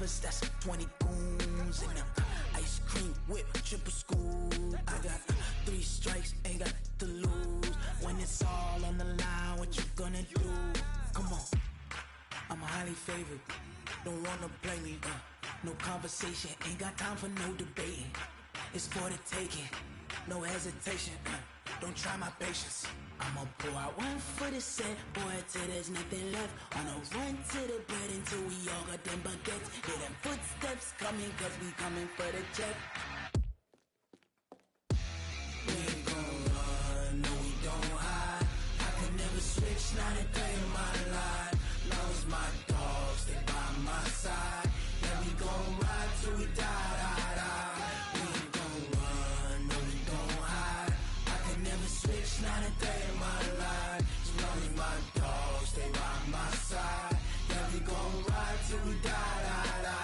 brothers, that's 20 goons in them. Ice cream whip, triple school. I got 3 strikes, ain't got to lose. When it's all on the line, what you gonna do? Come on, I'm highly favored. Don't wanna play me, no conversation, ain't got time for no debating. It's for the taking, no hesitation, don't try my patience. I'ma pour out one for the set, boy, till there's nothing left. On a run to the bread until we all got them baguettes. Hear them footsteps coming, cause we coming for the check. We ain't gon' run, no we don't hide. I could never switch, not a day in my life. Love's my dogs, they by my side. Yeah, we gon' ride till we die, die, die. We ain't gon' run, no we don't hide. I could never switch, not a day in my life. As long as my dogs, they by my side. Yeah, we gon' ride till we die, die, die.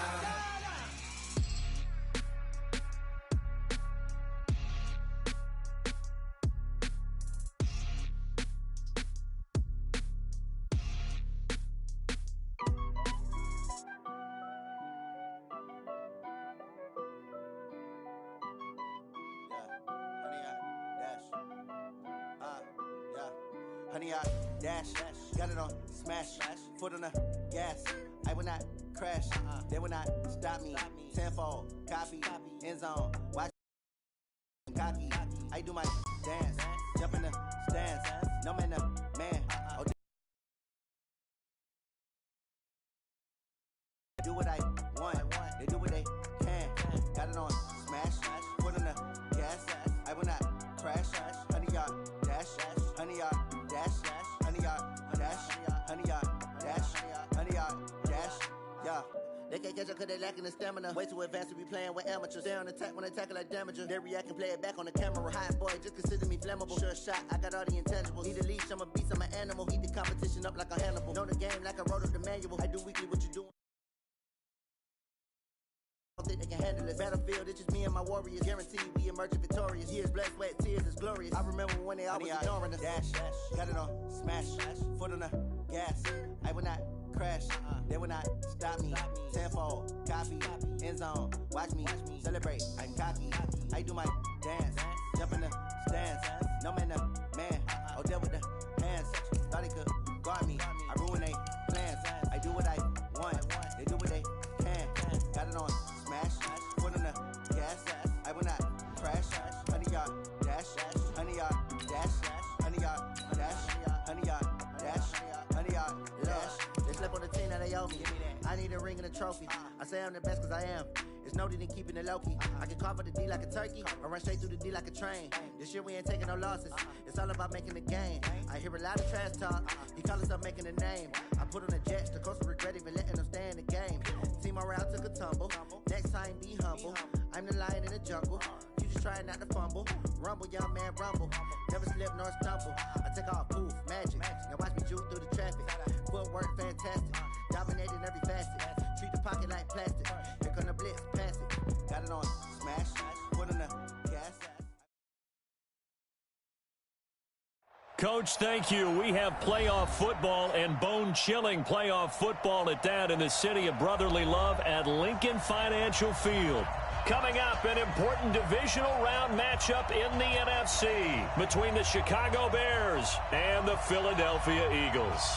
Honey, I dash, got it on smash, foot on the gas. I will not crash, they will not stop me. Tenfold, copy, end zone, watch cocky. I do my dance, jump in the stands, no man, man. Oh, do what I want, they do what they can. Got it on smash, foot on the gas. I will not crash, honey, y'all dash, honey, y'all dash, honey, y'all dash, honey, y'all dash, honey, y'all dash, yeah. They can't catch up cause they lacking the stamina. Way too advanced to be playing with amateurs. Stay on attack when I tackle like damager. They react and play it back on the camera. Hot boy, just consider me flammable. Sure shot, I got all the intangibles. Need a leash, I'm a beast, I'm an animal. Eat the competition up like a Hannibal. Know the game like I wrote up the manual. I do weekly what you doing. I don't think they can handle this. Battlefield, it's just me and my warriors. Guaranteed we emerging victorious. Years, blood, sweat, tears, is glorious. I remember when they always ignoring us. Dash, got it on smash, foot on the gas. I will not crash, they will not stop me. Tenfold, copy, end zone, watch me celebrate. I'm cocky, I do my dance, jump in the stands. No man, man, oh, deal with the hands. Thought he could guard me, I ruin they plans. I do what I want, they do what they can. Got it on smash, foot on the gas. I will not crash, honey, y'all dash, honey, y'all dash, honey, y'all dash, honey, y'all dash, honey, y'all dash. They slip on the team that they owe me. I need a ring and a trophy. I say I'm the best cause I am. It's no need in keeping it low-key. I can carve up the D like a turkey or run straight through the D like a train. This year we ain't taking no losses. It's all about making the game. I hear a lot of trash talk. He call us up making a name. I put on the jets. The coach will regret even letting them stay in the game. Team morale took a tumble. Next time be humble. I'm the lion in the jungle. You just trying not to fumble. Rumble, young man, rumble. Never slip nor stumble. I take off, poof, magic. Now watch me juke through the traffic. Footwork fantastic. Dominating every facet. Treat the pocket like plastic. Here come the blitz, pass it. Got it on smash, foot on the gas. Coach, thank you. We have playoff football and bone-chilling playoff football at that in the city of brotherly love at Lincoln Financial Field. Coming up, an important divisional round matchup in the NFC between the Chicago Bears and the Philadelphia Eagles.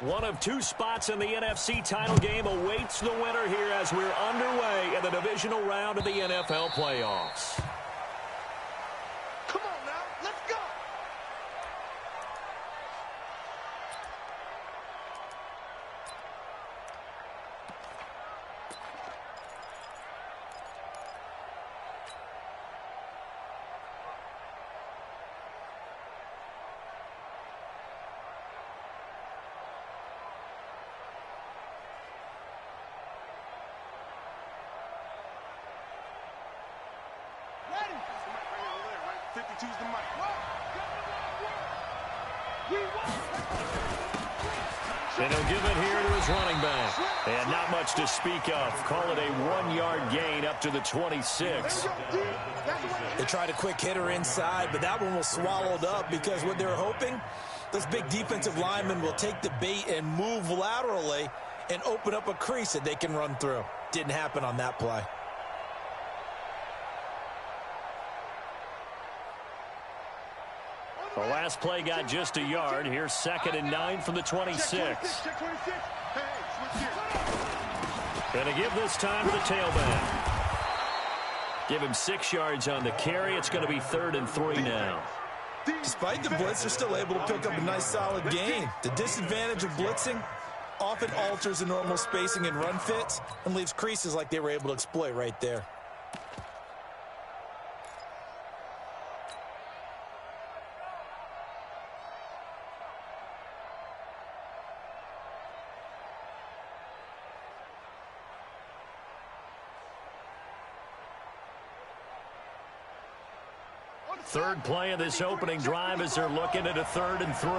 One of two spots in the NFC title game awaits the winner here as we're underway in the divisional round of the NFL playoffs. Come on now, let's go! choose the mic. And he'll give it here to his running back. And not much to speak of. Call it a 1-yard gain up to the 26. They tried a quick hitter inside, but that one was swallowed up because what they're hoping, this big defensive lineman will take the bait and move laterally and open up a crease that they can run through. Didn't happen on that play. The last play got just a yard. Here's 2nd and 9 from the 26. Gonna give this time to the tailback. Give him 6 yards on the carry. It's going to be 3rd and 3 now. Despite the blitz, they're still able to pick up a nice solid gain. The disadvantage of blitzing often alters the normal spacing and run fits and leaves creases like they were able to exploit right there. Third play of this opening drive as they're looking at a 3rd and 3.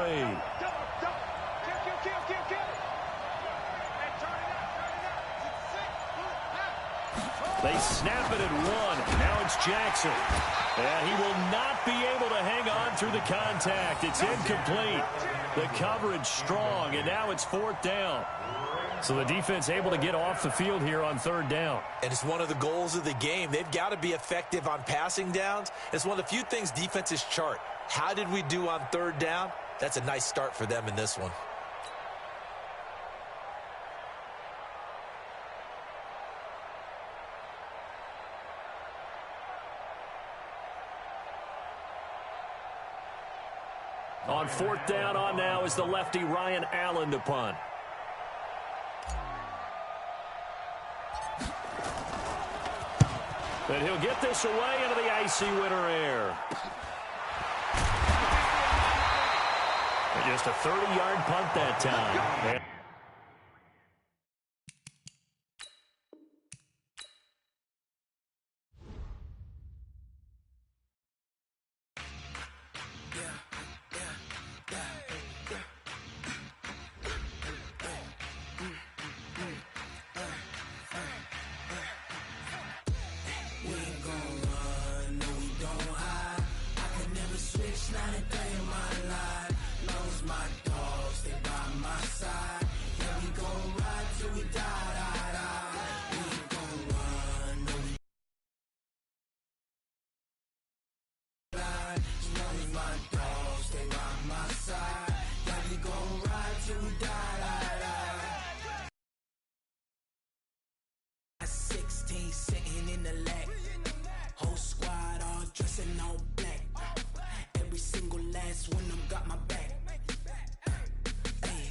They snap it at 1. Now it's Jackson. And he will not be able to hang on through the contact. It's incomplete. The coverage strong, and now it's 4th down. So the defense able to get off the field here on 3rd down. And it's one of the goals of the game. They've got to be effective on passing downs. It's one of the few things defenses chart. How did we do on 3rd down? That's a nice start for them in this one. On 4th down on now is the lefty Ryan Allen to punt. And he'll get this away into the icy winter air. Just a 30-yard punt that time. Sitting in the leg, whole squad all dressing all black. Every single last one of them got my back. Hey,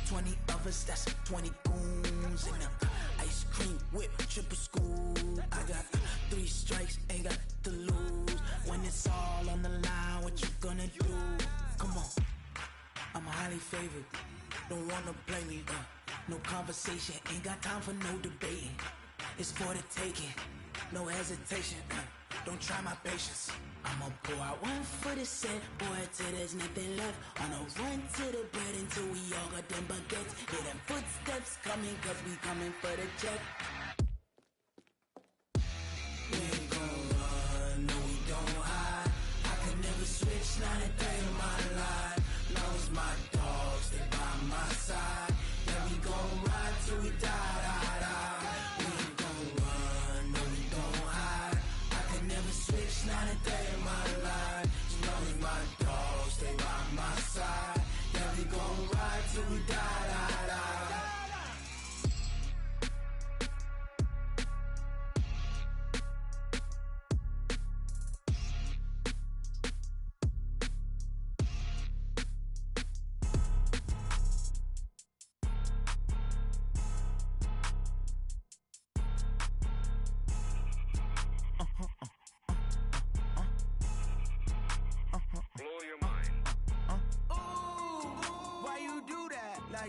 20 of us, that's 20 goons in the ice cream whip, triple scoop. I got 3 strikes, ain't got to lose. When it's all on the line, what you gonna do? Come on, I'm highly favored. Don't wanna play me, no conversation, ain't got time for no debating. It's for the taking, no hesitation, don't try my patience. I'ma pour out one for the set, boy, till there's nothing left. On a run to the bread until we all got them baguettes. Hear them footsteps coming, cause we coming for the check. We ain't gon' run, no we don't hide. I can never switch, not a day in my life. Long as my dogs, they by my side. Yeah, we gon' ride till we die. Not a day in my life, as long as my dogs stay by my side. Yeah, we gon' ride till we die.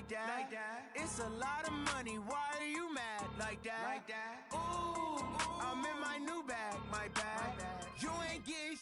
Like that. It's a lot of money. Why are you mad like that? Ooh, I'm in my new bag, my bag. You ain't getting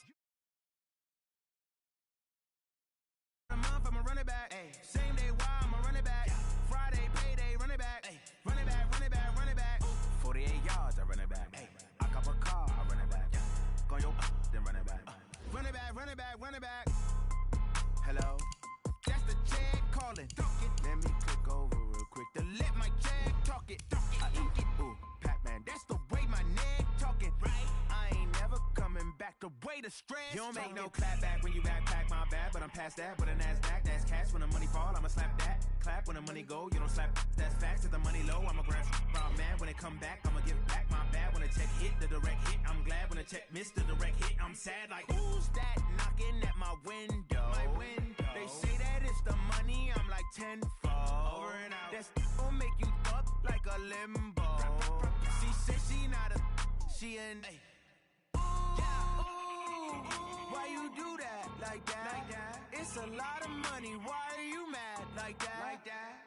the stress. You don't make no clap back when you backpack, my bad, but I'm past that. But a NASDAQ, that's cash. When the money fall, I'ma slap that. Clap when the money go, you don't slap. That's facts. If the money low, I'ma grab round man. When it come back, I'ma give back, my bad. When the check hit, the direct hit, I'm glad. When the check missed the direct hit, I'm sad. Like, who's that knocking at my window? They say that it's the money, I'm like tenfold. Over and out. That's gon' make you up like a limbo. She said she not a, she an. Why you do that like that? It's a lot of money. Why are you mad like that?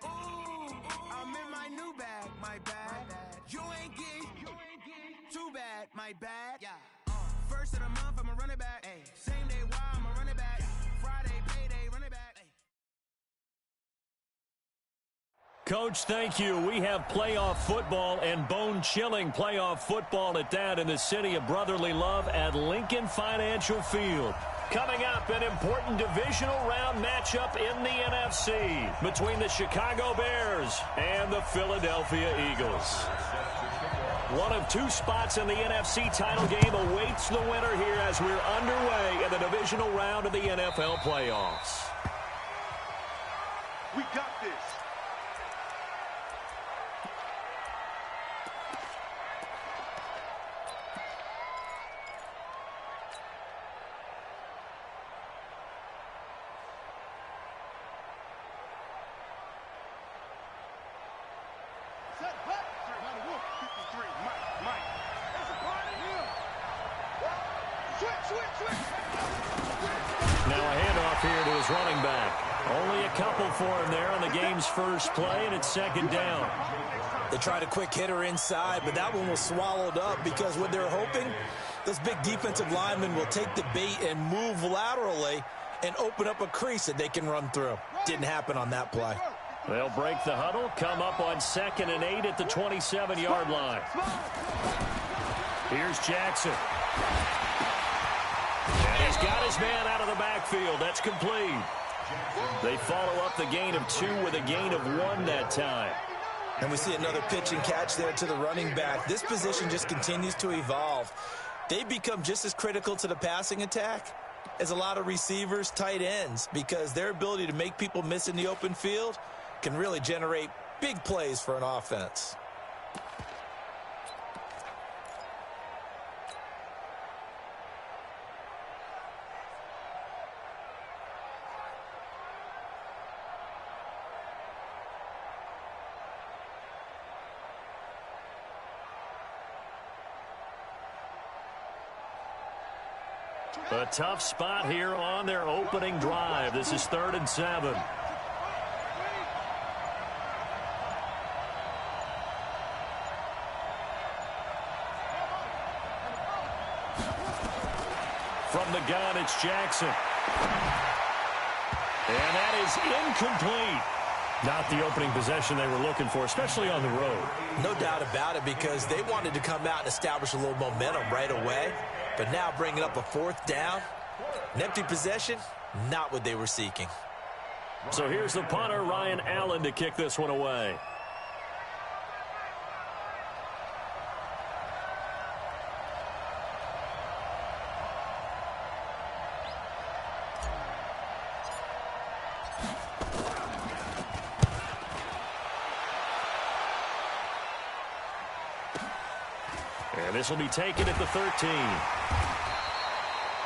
Ooh, I'm in my new bag, my bad. You ain't get too bad, my bad. First of the month, I'ma run it back. Same day, why I'ma run it back. Friday, payday, run it back. Coach, thank you. We have playoff football and bone-chilling playoff football at that in the city of brotherly love at Lincoln Financial Field. Coming up, an important divisional round matchup in the NFC between the Chicago Bears and the Philadelphia Eagles. One of two spots in the NFC title game awaits the winner here as we're underway in the divisional round of the NFL playoffs. We got this. Now a handoff here to his running back. Only a couple for him there on the game's first play, and it's second down. They tried a quick hitter inside, but that one was swallowed up because what they're hoping, those big defensive linemen will take the bait and move laterally and open up a crease that they can run through. Didn't happen on that play. They'll break the huddle, come up on 2nd and 8 at the 27-yard line. Here's Jackson. And he's got his man out of the backfield. That's complete. They follow up the gain of 2 with a gain of 1 that time. And we see another pitch and catch there to the running back. This position just continues to evolve. They become just as critical to the passing attack as a lot of receivers, tight ends, because their ability to make people miss in the open field can really generate big plays for an offense. A tough spot here on their opening drive. This is 3rd and 7. From the gun, it's Jackson. And that is incomplete. Not the opening possession they were looking for, especially on the road. No doubt about it, because they wanted to come out and establish a little momentum right away. But now bringing up a 4th down, an empty possession, not what they were seeking. So here's the punter, Ryan Allen, to kick this one away. And this will be taken at the 13.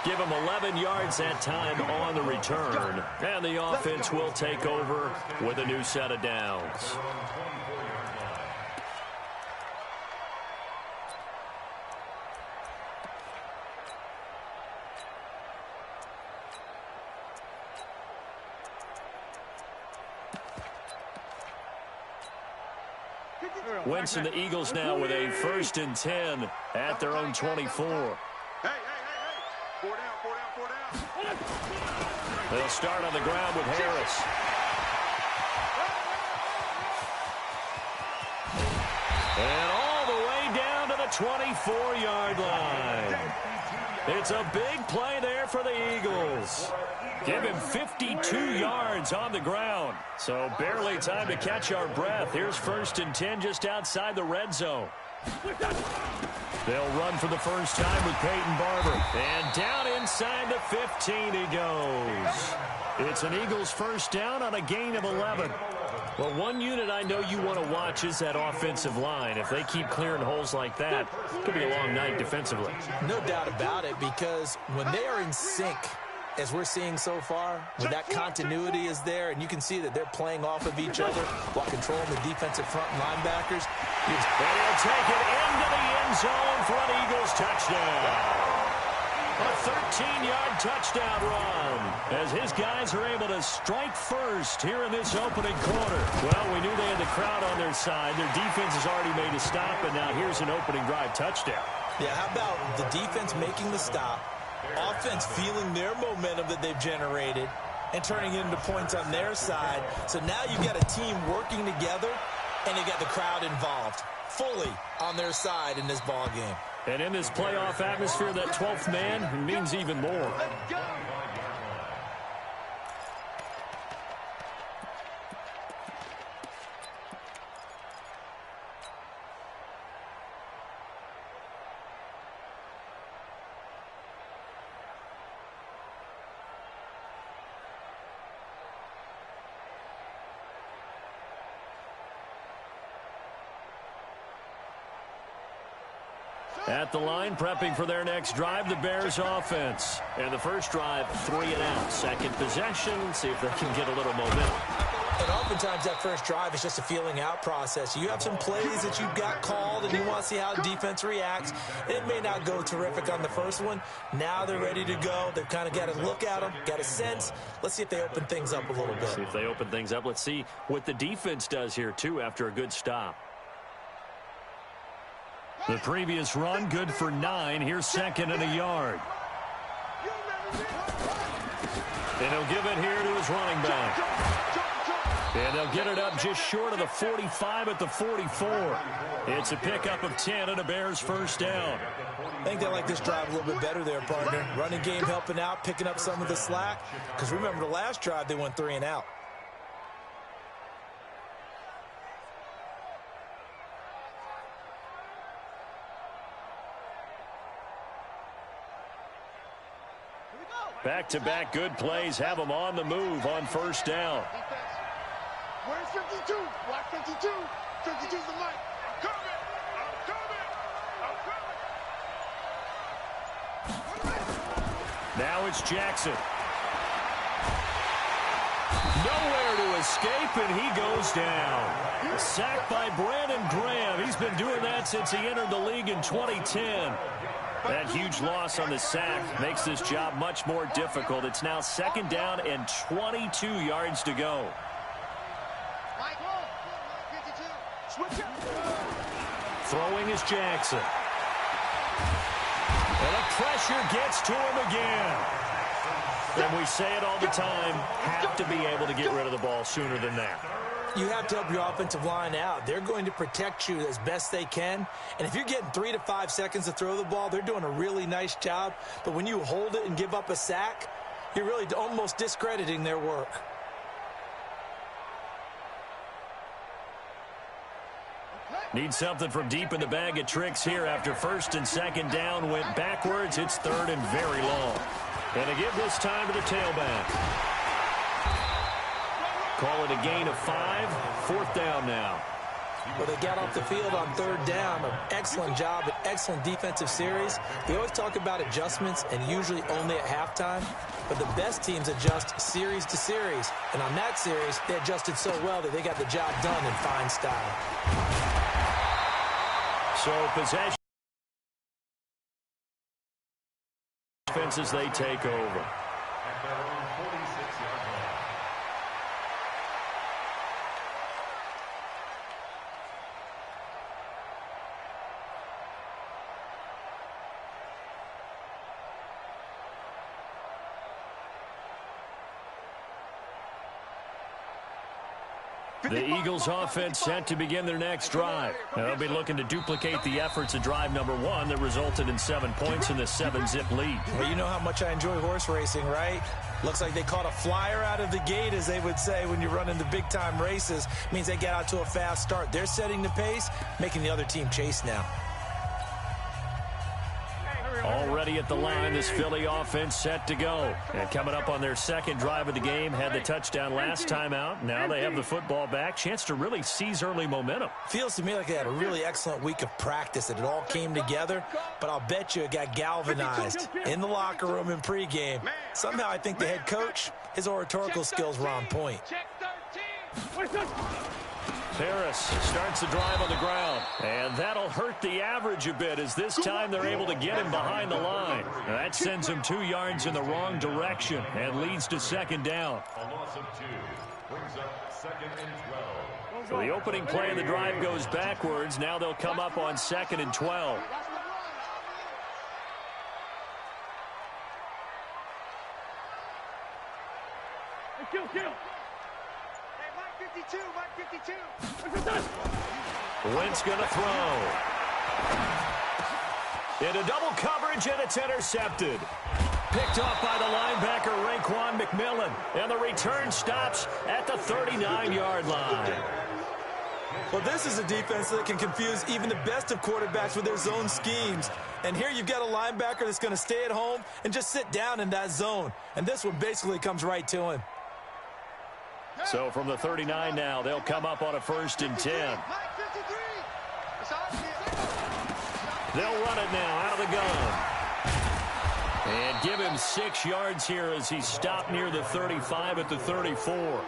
Give him 11 yards that time on the return. And the offense will take over with a new set of downs. Wentz and the Eagles now with a 1st and 10 at their own 24. They'll start on the ground with Harris. And all the way down to the 24-yard line. It's a big play there for the Eagles. Give him 52 yards on the ground. So barely time to catch our breath. Here's 1st and 10 just outside the red zone. They'll run for the first time with Peyton Barber. And down inside the 15 he goes. It's an Eagles first down on a gain of 11. Well, one unit I know you want to watch is that offensive line. If they keep clearing holes like that, it could be a long night defensively. No doubt about it, because when they are in sync, as we're seeing so far, when that continuity is there and you can see that they're playing off of each other while controlling the defensive front linebackers. And he'll take it into the end zone for an Eagles touchdown. A 13-yard touchdown run as his guys are able to strike first here in this opening quarter. Well, we knew they had the crowd on their side. Their defense has already made a stop, and now here's an opening drive touchdown. Yeah, how about the defense making the stop, offense feeling their momentum that they've generated, and turning it into points on their side. So now you've got a team working together, and you got the crowd involved fully on their side in this ball game. And in this playoff atmosphere, that 12th man means even more. At the line, prepping for their next drive, the Bears offense. And the first drive, 3 and out. Second possession, see if they can get a little momentum. And oftentimes that first drive is just a feeling out process. You have some plays that you've got called and you want to see how defense reacts. It may not go terrific on the first one. Now they're ready to go. They've kind of got to look at them, got a sense. Let's see if they open things up a little bit. See if they open things up. Let's see what the defense does here, too, after a good stop. The previous run, good for 9. Here's second and a yard. And he'll give it here to his running back. And they'll get it up just short of the 45 at the 44. It's a pickup of 10 and a Bears first down. I think they like this drive a little bit better there, partner. Running game helping out, picking up some of the slack. Because remember, the last drive, they went 3 and out. Back-to-back good plays have them on the move on first down. Where's 52? Block 52. 52's the mic. I'm coming. Now it's Jackson. Nowhere to escape, and he goes down. Sacked by Brandon Graham. He's been doing that since he entered the league in 2010. That huge loss on the sack makes this job much more difficult. It's now second down and 22 yards to go. Throwing is Jackson. And the pressure gets to him again. And we say it all the time, have to be able to get rid of the ball sooner than that. You have to help your offensive line out. They're going to protect you as best they can. And if you're getting 3 to 5 seconds to throw the ball, they're doing a really nice job. But when you hold it and give up a sack, you're really almost discrediting their work. Need something from deep in the bag of tricks here after first and second down went backwards. It's third and very long. And to give this time to the tailback. Call it a gain of 5. Fourth down now. Well, they got off the field on third down. An excellent job, an excellent defensive series. We always talk about adjustments and usually only at halftime. But the best teams adjust series to series. And on that series, they adjusted so well that they got the job done in fine style. So possession. Defenses, they take over. The Eagles offense set to begin their next drive. They'll be looking to duplicate the efforts of drive number 1 that resulted in 7 points in the 7-zip lead. Well, you know how much I enjoy horse racing, right? Looks like they caught a flyer out of the gate, as they would say when you're running the big-time races. Means they get out to a fast start. They're setting the pace, making the other team chase now. Already at the line, this Philly offense set to go. And coming up on their second drive of the game, had the touchdown last time out. Now they have the football back. Chance to really seize early momentum. Feels to me like they had a really excellent week of practice, that it all came together. But I'll bet you it got galvanized in the locker room in pregame. Somehow I think the head coach, his oratorical skills were on point. Harris starts the drive on the ground, and that'll hurt the average a bit, as this time they're able to get him behind the line. Now that sends him 2 yards in the wrong direction and leads to second down. A loss of 2 brings up 2nd and 12. So the opening play of the drive goes backwards. Now they'll come up on 2nd and 12. Wentz going to throw. Into double coverage, and it's intercepted. Picked off by the linebacker, Raekwon McMillan. And the return stops at the 39-yard line. Well, this is a defense that can confuse even the best of quarterbacks with their zone schemes. And here you've got a linebacker that's going to stay at home and just sit down in that zone. And this one basically comes right to him. So from the 39 now, they'll come up on a 1st and 10. They'll run it now out of the gun. And give him 6 yards here as he stopped near the 35 at the 34.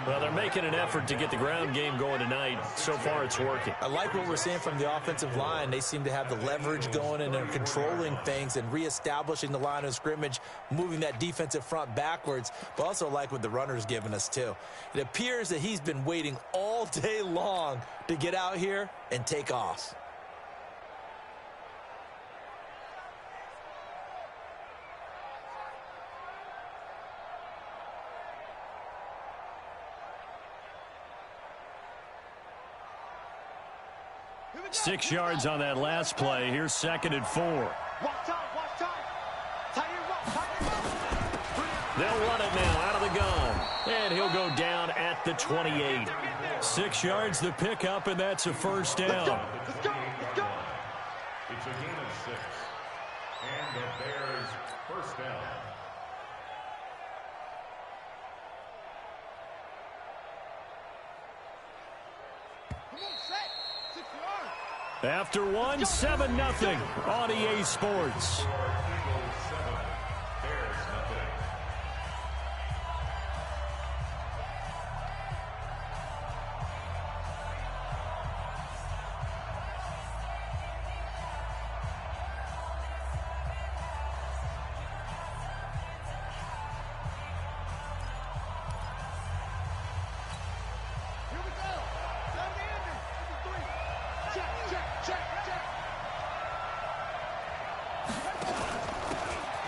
Well, they're making an effort to get the ground game going tonight. So far, it's working. I like what we're seeing from the offensive line. They seem to have the leverage going, and they're controlling things and reestablishing the line of scrimmage, moving that defensive front backwards, but also like what the runner's giving us, too. It appears that he's been waiting all day long to get out here and take off. Six yards on that last play. Here's 2nd and 4. They'll run it now out of the gun. And he'll go down at the 28. 6 yards the pickup, and that's a 1st down. It's a gain of 6. And the Bears 1st down. After one, 7-0 on EA Sports.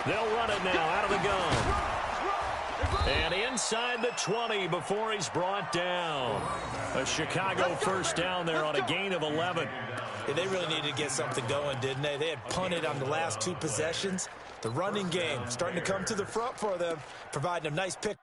They'll run it now out of the gun. And inside the 20 before he's brought down. A Chicago 1st down there on a gain of 11. Yeah, they really needed to get something going, didn't they? They had punted on the last 2 possessions. The running game starting to come to the front for them, providing a nice pick.